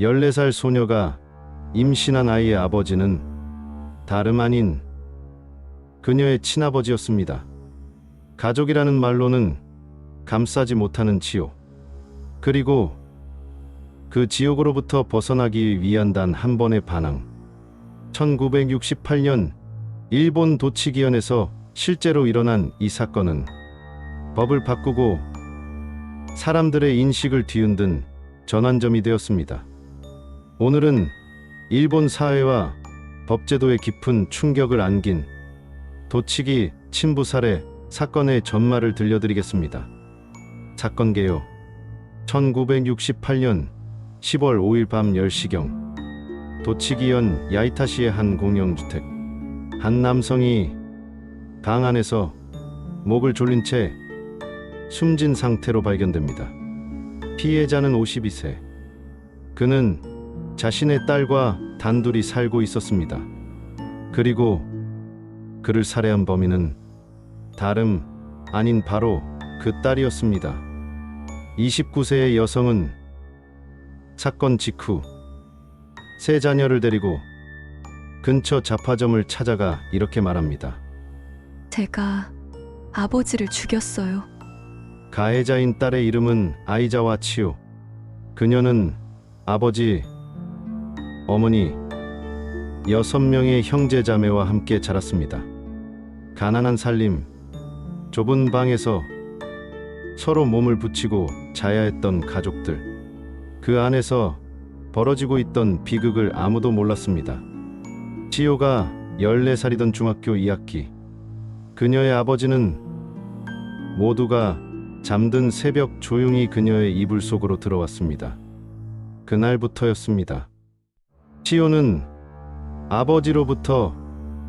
14살 소녀가 임신한 아이의 아버지는 다름 아닌 그녀의 친아버지였습니다. 가족이라는 말로는 감싸지 못하는 지옥. 그리고 그 지옥으로부터 벗어나기 위한 단 한 번의 반항. 1968년 일본 도치기현에서 실제로 일어난 이 사건은 법을 바꾸고 사람들의 인식을 뒤흔든 전환점이 되었습니다. 오늘은 일본 사회와 법제도에 깊은 충격을 안긴 도치기 친부 살해 사건의 전말을 들려드리겠습니다. 사건 개요. 1968년 10월 5일 밤 10시경 도치기현 야이타시의 한 공영주택. 한 남성이 방 안에서 목을 졸린 채 숨진 상태로 발견됩니다. 피해자는 52세. 그는 자신의 딸과 단둘이 살고 있었습니다. 그리고 그를 살해한 범인은 다름 아닌 바로 그 딸이었습니다. 29세의 여성은 사건 직후 세 자녀를 데리고 근처 잡화점을 찾아가 이렇게 말합니다. 제가 아버지를 죽였어요. 가해자인 딸의 이름은 아이자와 치요. 그녀는 아버지, 어머니, 6명의 형제 자매와 함께 자랐습니다. 가난한 살림, 좁은 방에서 서로 몸을 붙이고 자야 했던 가족들. 그 안에서 벌어지고 있던 비극을 아무도 몰랐습니다. 치요가 14살이던 중학교 2학기. 그녀의 아버지는 모두가 잠든 새벽 조용히 그녀의 이불 속으로 들어왔습니다. 그날부터였습니다. 치요는 아버지로부터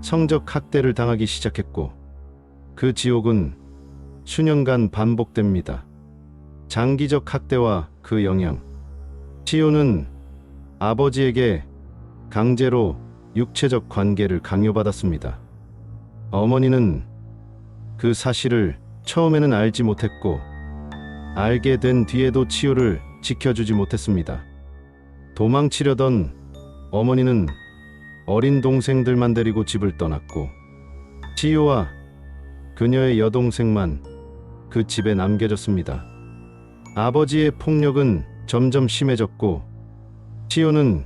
성적 학대를 당하기 시작했고 그 지옥은 수년간 반복됩니다. 장기적 학대와 그 영향. 치요는 아버지에게 강제로 육체적 관계를 강요받았습니다. 어머니는 그 사실을 처음에는 알지 못했고 알게 된 뒤에도 치요를 지켜주지 못했습니다. 도망치려던 어머니는 어린 동생들만 데리고 집을 떠났고 치요와 그녀의 여동생만 그 집에 남겨졌습니다. 아버지의 폭력은 점점 심해졌고 치요는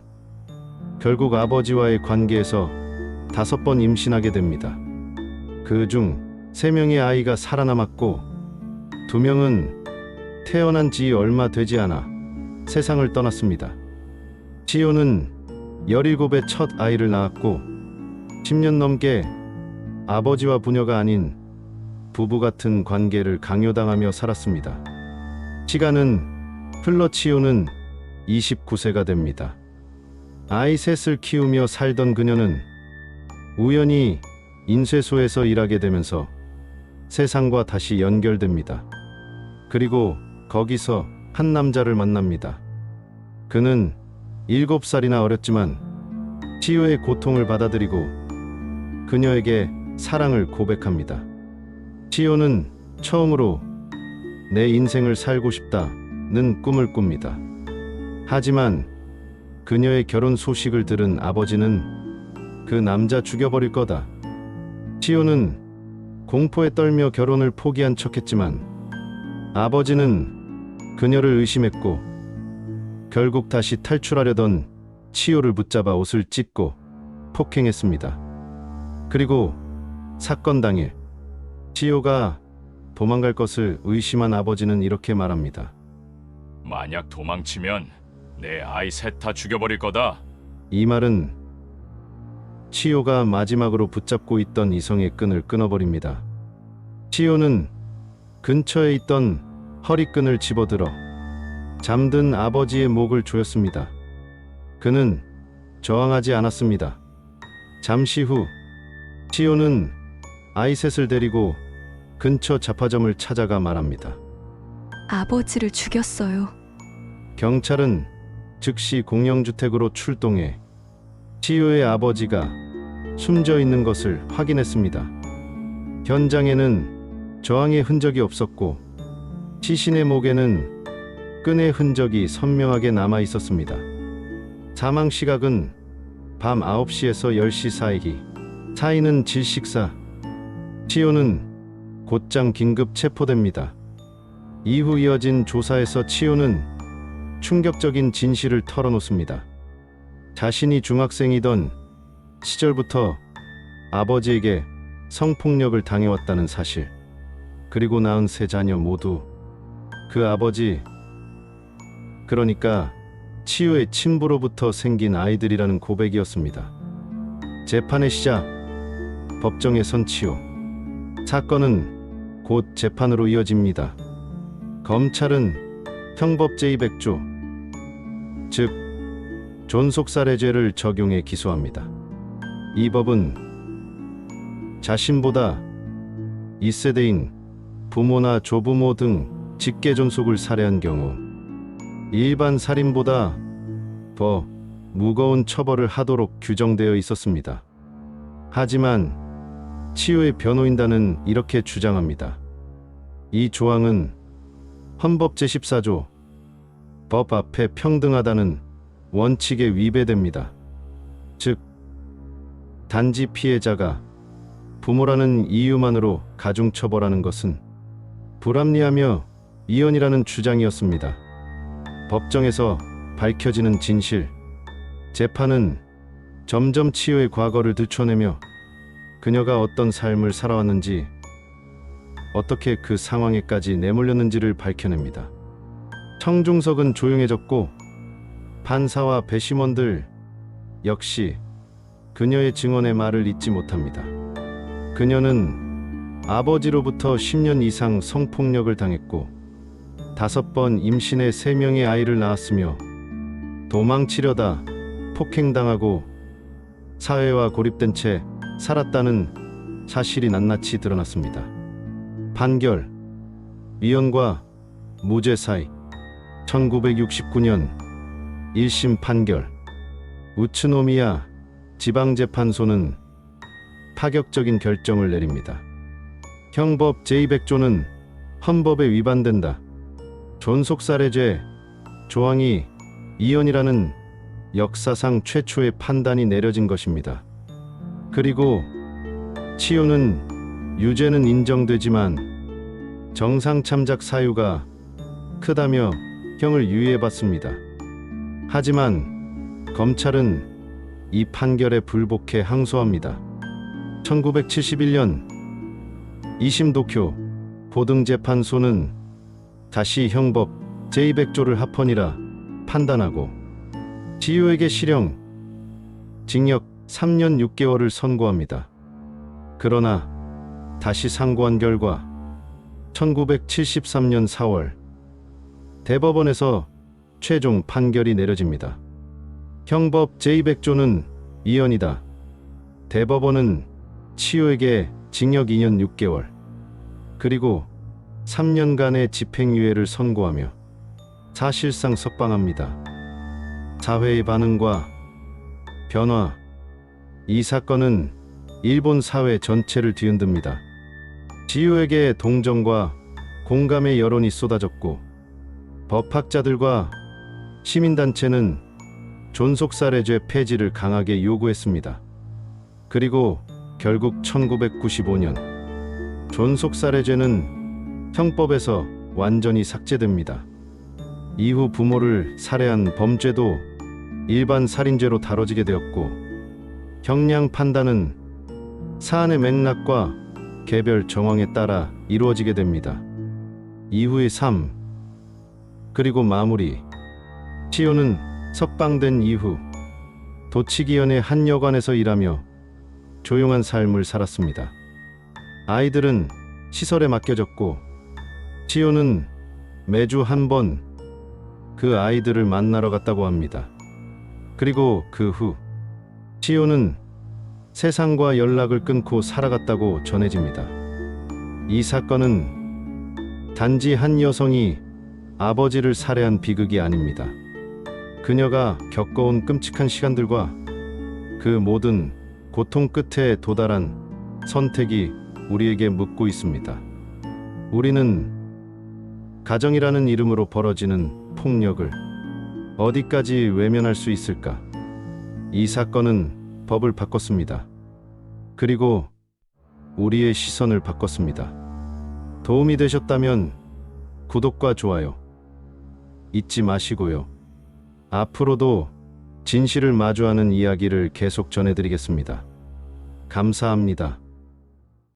결국 아버지와의 관계에서 5번 임신하게 됩니다. 그중 3명의 아이가 살아남았고 2명은 태어난 지 얼마 되지 않아 세상을 떠났습니다. 치요는 17의 첫 아이를 낳았고 10년 넘게 아버지와 부녀가 아닌 부부 같은 관계를 강요당하며 살았습니다. 시간은 흘러 치요는 29세가 됩니다. 아이 셋을 키우며 살던 그녀는 우연히 인쇄소에서 일하게 되면서 세상과 다시 연결됩니다. 그리고 거기서 한 남자를 만납니다. 그는 7살이나 어렸지만 치요의 고통을 받아들이고 그녀에게 사랑을 고백합니다. 치요는 처음으로 내 인생을 살고 싶다는 꿈을 꿉니다. 하지만 그녀의 결혼 소식을 들은 아버지는 그 남자 죽여버릴 거다. 치요는 공포에 떨며 결혼을 포기한 척했지만 아버지는 그녀를 의심했고 결국 다시 탈출하려던 치요를 붙잡아 옷을 찢고 폭행했습니다. 그리고 사건 당일 치요가 도망갈 것을 의심한 아버지는 이렇게 말합니다. 만약 도망치면 내 아이 셋 다 죽여버릴 거다. 이 말은 치요가 마지막으로 붙잡고 있던 이성의 끈을 끊어버립니다. 치요는 근처에 있던 허리끈을 집어들어 잠든 아버지의 목을 조였습니다. 그는 저항하지 않았습니다. 잠시 후 치요는 아이 셋을 데리고 근처 잡화점을 찾아가 말합니다. 아버지를 죽였어요. 경찰은 즉시 공영주택으로 출동해 치요의 아버지가 숨져 있는 것을 확인했습니다. 현장에는 저항의 흔적이 없었고 시신의 목에는 끈의 흔적이 선명하게 남아 있었습니다. 사망 시각은 밤 9시에서 10시 사이. 사인은 질식사. 치요는 곧장 긴급 체포됩니다. 이후 이어진 조사에서 치요는 충격적인 진실을 털어놓습니다. 자신이 중학생이던 시절부터 아버지에게 성폭력을 당해왔다는 사실, 그리고 낳은 세 자녀 모두 그 아버지, 그러니까 치유의 친부로부터 생긴 아이들이라는 고백이었습니다. 재판의 시작. 법정에 선 치유. 사건은 곧 재판으로 이어집니다. 검찰은 형법 제200조, 즉 존속살해죄를 적용해 기소합니다. 이 법은 자신보다 2세대인 부모나 조부모 등 직계 존속을 살해한 경우 일반 살인보다 더 무거운 처벌을 하도록 규정되어 있었습니다. 하지만 치유의 변호인단은 이렇게 주장합니다. 이 조항은 헌법 제14조 법 앞에 평등하다는 원칙에 위배됩니다. 즉, 단지 피해자가 부모라는 이유만으로 가중처벌하는 것은 불합리하며 이언이라는 주장이었습니다. 법정에서 밝혀지는 진실. 재판은 점점 치유의 과거를 들춰내며 그녀가 어떤 삶을 살아왔는지, 어떻게 그 상황에까지 내몰렸는지를 밝혀냅니다. 청중석은 조용해졌고 판사와 배심원들 역시 그녀의 증언의 말을 잊지 못합니다. 그녀는 아버지로부터 10년 이상 성폭력을 당했고 5번 임신해 3명의 아이를 낳았으며 도망치려다 폭행당하고 사회와 고립된 채 살았다는 사실이 낱낱이 드러났습니다. 판결. 위헌과 무죄 사이. 1969년 1심 판결. 우츠노미야 지방재판소는 파격적인 결정을 내립니다. 형법 제200조는 헌법에 위반된다. 존속살해죄 조항이 이언이라는 역사상 최초의 판단이 내려진 것입니다. 그리고 치유는 유죄는 인정되지만 정상참작 사유가 크다며 형을 유예받습니다. 하지만 검찰은 이 판결에 불복해 항소합니다. 1971년 2심 도쿄 고등재판소는 다시 형법 제200조를 합헌이라 판단하고 치유에게 실형, 징역 3년 6개월을 선고합니다. 그러나 다시 상고한 결과 1973년 4월 대법원에서 최종 판결이 내려집니다. 형법 제200조는 이언이다. 대법원은 치유에게 징역 2년 6개월 그리고 3년간의 집행유예를 선고하며 사실상 석방합니다. 사회의 반응과 변화. 이 사건은 일본 사회 전체를 뒤흔듭니다. 치유에게 동정과 공감의 여론이 쏟아졌고 법학자들과 시민단체는 존속살해죄 폐지를 강하게 요구했습니다. 그리고 결국 1995년 존속살해죄는 형법에서 완전히 삭제됩니다. 이후 부모를 살해한 범죄도 일반 살인죄로 다뤄지게 되었고 형량 판단은 사안의 맥락과 개별 정황에 따라 이루어지게 됩니다. 이후의 삶 그리고 마무리. 치요는 석방된 이후 도치기현의 한 여관에서 일하며 조용한 삶을 살았습니다. 아이들은 시설에 맡겨졌고 치요는 매주 한 번 그 아이들을 만나러 갔다고 합니다. 그리고 그 후 치요는 세상과 연락을 끊고 살아갔다고 전해집니다. 이 사건은 단지 한 여성이 아버지를 살해한 비극이 아닙니다. 그녀가 겪어온 끔찍한 시간들과 그 모든 고통 끝에 도달한 선택이 우리에게 묻고 있습니다. 우리는 가정이라는 이름으로 벌어지는 폭력을 어디까지 외면할 수 있을까? 이 사건은 법을 바꿨습니다. 그리고 우리의 시선을 바꿨습니다. 도움이 되셨다면 구독과 좋아요 잊지 마시고요. 앞으로도 진실을 마주하는 이야기를 계속 전해드리겠습니다. 감사합니다.